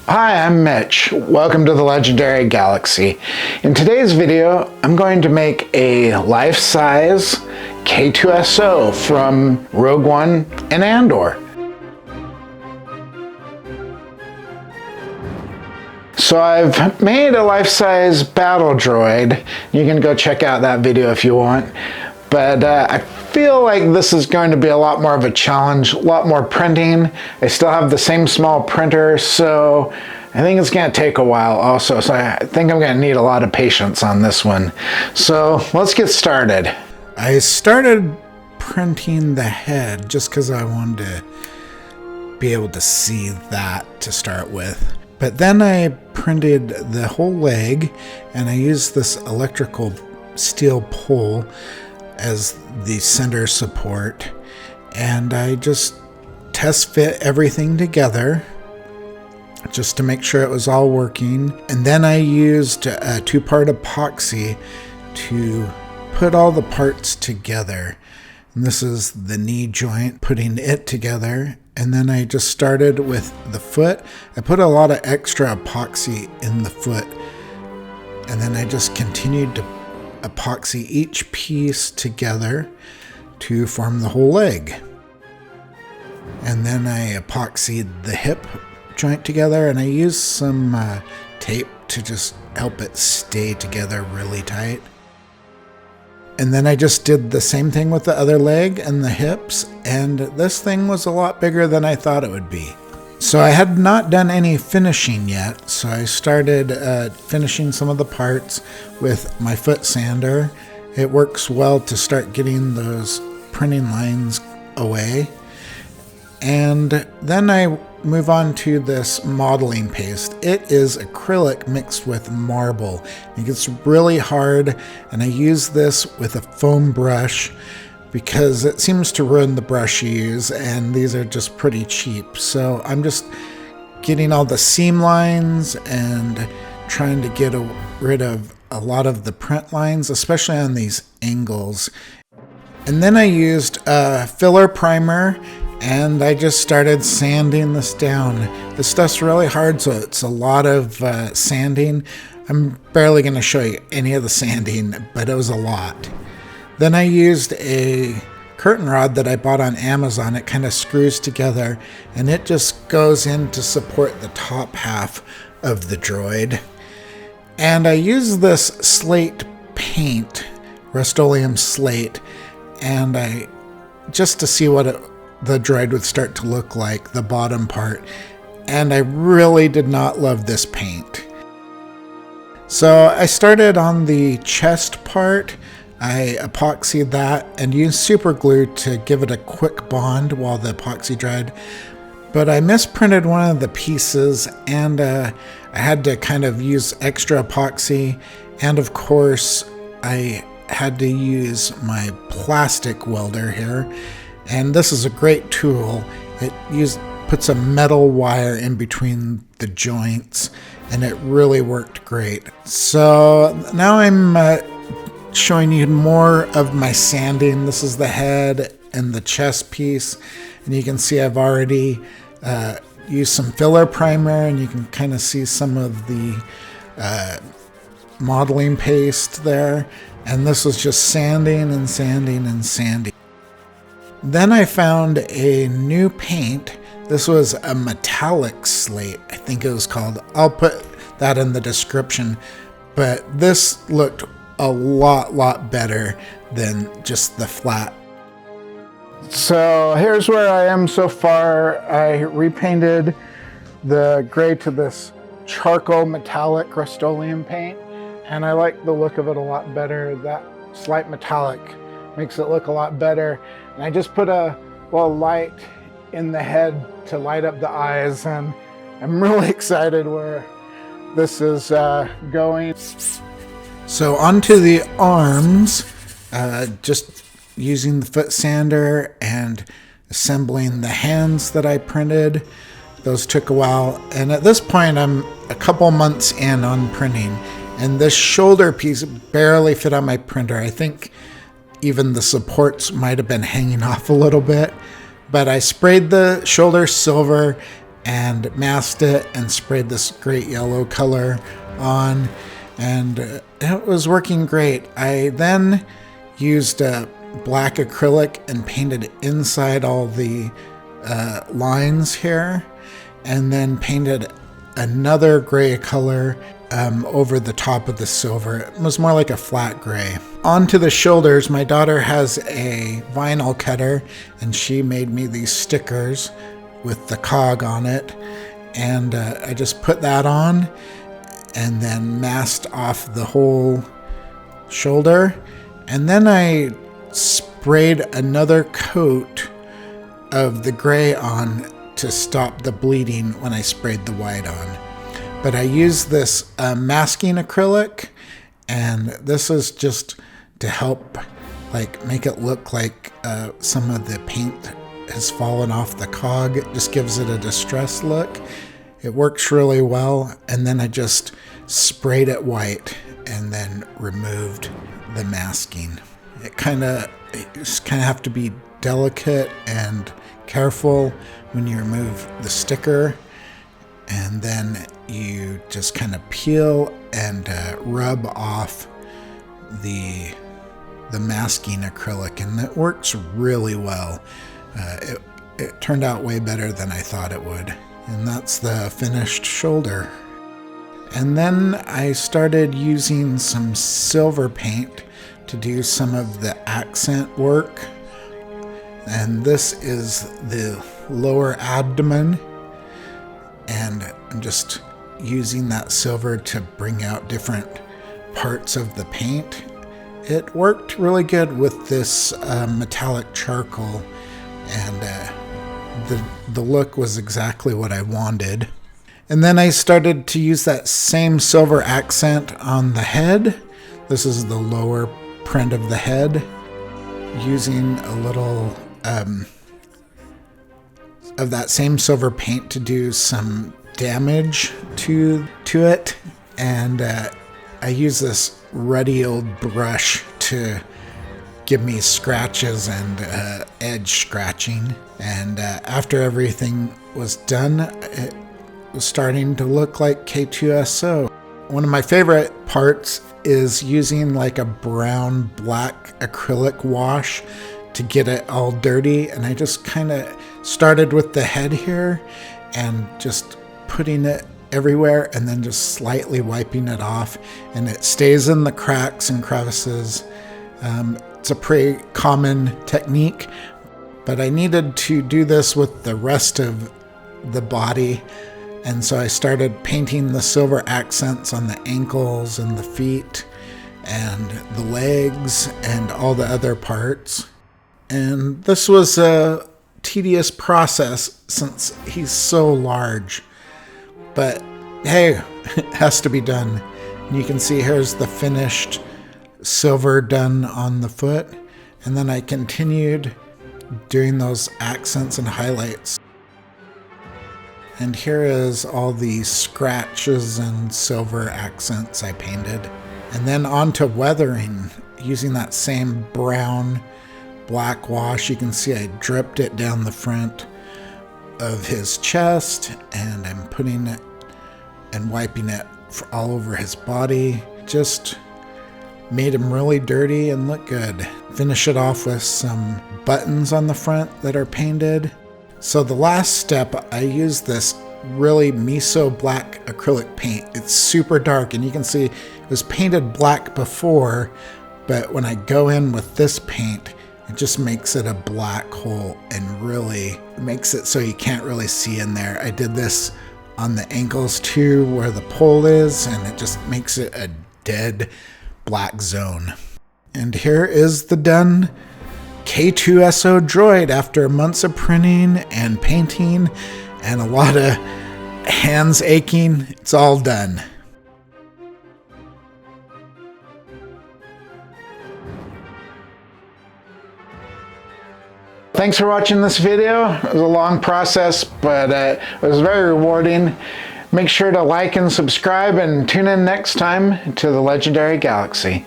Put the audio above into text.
Hi, I'm Mitch. Welcome to the Legendary Galaxy. In today's video, I'm going to make a life-size K-2SO from Rogue One and Andor. So I've made a life-size battle droid. You can go check out that video if you want. But I feel like this is going to be a lot more of a challenge, a lot more printing. I still have the same small printer, so I think it's going to take a while also. So I think I'm going to need a lot of patience on this one. So let's get started. I started printing the head just because I wanted to be able to see that to start with. But then I printed the whole leg, and I used this electrical steel pole as the center support, and I just test fit everything together just to make sure it was all working. And then I used a 2-part epoxy to put all the parts together. And this is the knee joint, putting it together. And then I just started with the foot. I put a lot of extra epoxy in the foot, and then I just continued to epoxy each piece together to form the whole leg. And then I epoxied the hip joint together, and I used some tape to just help it stay together really tight. And then I just did the same thing with the other leg and the hips, and this thing was a lot bigger than I thought it would be. So I had not done any finishing yet, so I started finishing some of the parts with my foot sander. It works well to start getting those printing lines away. And then I move on to this modeling paste. It is acrylic mixed with marble. It gets really hard, and I use this with a foam brush because it seems to ruin the brush you use, and these are just pretty cheap. So I'm just getting all the seam lines and trying to get rid of a lot of the print lines, especially on these angles. And then I used a filler primer, and I just started sanding this down. This stuff's really hard, so it's a lot of sanding. I'm barely going to show you any of the sanding, but it was a lot. Then I used a curtain rod that I bought on Amazon. It kind of screws together, and it just goes in to support the top half of the droid. And I used this slate paint, Rust-Oleum slate, and just to see what the droid would start to look like, the bottom part. And I really did not love this paint. So I started on the chest part. I epoxied that and used super glue to give it a quick bond while the epoxy dried. But I misprinted one of the pieces, and I had to kind of use extra epoxy. And of course, I had to use my plastic welder here. And this is a great tool. It puts a metal wire in between the joints, and it really worked great. So now I'm showing you more of my sanding. This is the head and the chest piece, and you can see I've already used some filler primer, and you can kind of see some of the modeling paste there. And this was just sanding and sanding and sanding. Then I found a new paint. This was a metallic slate, I think it was called. I'll put that in the description. But this looked a lot better than just the flat. So here's where I am so far. I repainted the gray to this charcoal metallic Rust-Oleum paint, and I like the look of it a lot better. That slight metallic makes it look a lot better. And I just put a little light in the head to light up the eyes, and I'm really excited where this is going. So onto the arms, just using the foot sander and assembling the hands that I printed. Those took a while, and at this point I'm a couple months in on printing, and this shoulder piece barely fit on my printer. I think even the supports might have been hanging off a little bit, but I sprayed the shoulder silver and masked it and sprayed this great yellow color on, and it was working great. I then used black acrylic and painted inside all the lines here, and then painted another gray color over the top of the silver. It was more like a flat gray. Onto the shoulders, my daughter has a vinyl cutter, and she made me these stickers with the cog on it, and I just put that on and then masked off the whole shoulder, and then I sprayed another coat of the gray on to stop the bleeding when I sprayed the white on. But I used this masking acrylic, and this is just to help make it look like some of the paint has fallen off the cog. It just gives it a distressed look. It works really well. And then I just sprayed it white and then removed the masking. You just kind of have to be delicate and careful when you remove the sticker, and then you just kind of peel and rub off the masking acrylic, and it works really well. It turned out way better than I thought it would. And that's the finished shoulder. And then I started using some silver paint to do some of the accent work. And this is the lower abdomen. And I'm just using that silver to bring out different parts of the paint. It worked really good with this metallic charcoal, and the look was exactly what I wanted. And then I started to use that same silver accent on the head. This is the lower print of the head, using a little of that same silver paint to do some damage to it. And I use this ruddy old brush to give me scratches and edge scratching. And after everything was done, it was starting to look like K-2SO. One of my favorite parts is using like a brown black acrylic wash to get it all dirty. And I just kind of started with the head here and just putting it everywhere and then just slightly wiping it off, and it stays in the cracks and crevices. It's a pretty common technique, but I needed to do this with the rest of the body, and so I started painting the silver accents on the ankles and the feet and the legs and all the other parts. And this was a tedious process since he's so large, but hey, it has to be done. And you can see here's the finished silver done on the foot, and then I continued doing those accents and highlights. And here is all the scratches and silver accents I painted. And then on to weathering, using that same brown black wash. You can see I dripped it down the front of his chest, and I'm putting it and wiping it all over his body. Just made him really dirty and look good. Finish it off with some buttons on the front that are painted. So the last step, I used this really miso black acrylic paint. It's super dark, and you can see it was painted black before, but when I go in with this paint, it just makes it a black hole and really makes it so you can't really see in there. I did this on the ankles too, where the pole is, and it just makes it a dead black zone. And here is the done K-2SO droid after months of printing and painting and a lot of hands aching. It's all done. Thanks for watching this video. It was a long process, but it was very rewarding. Make sure to like and subscribe and tune in next time to the Legendary Galaxy.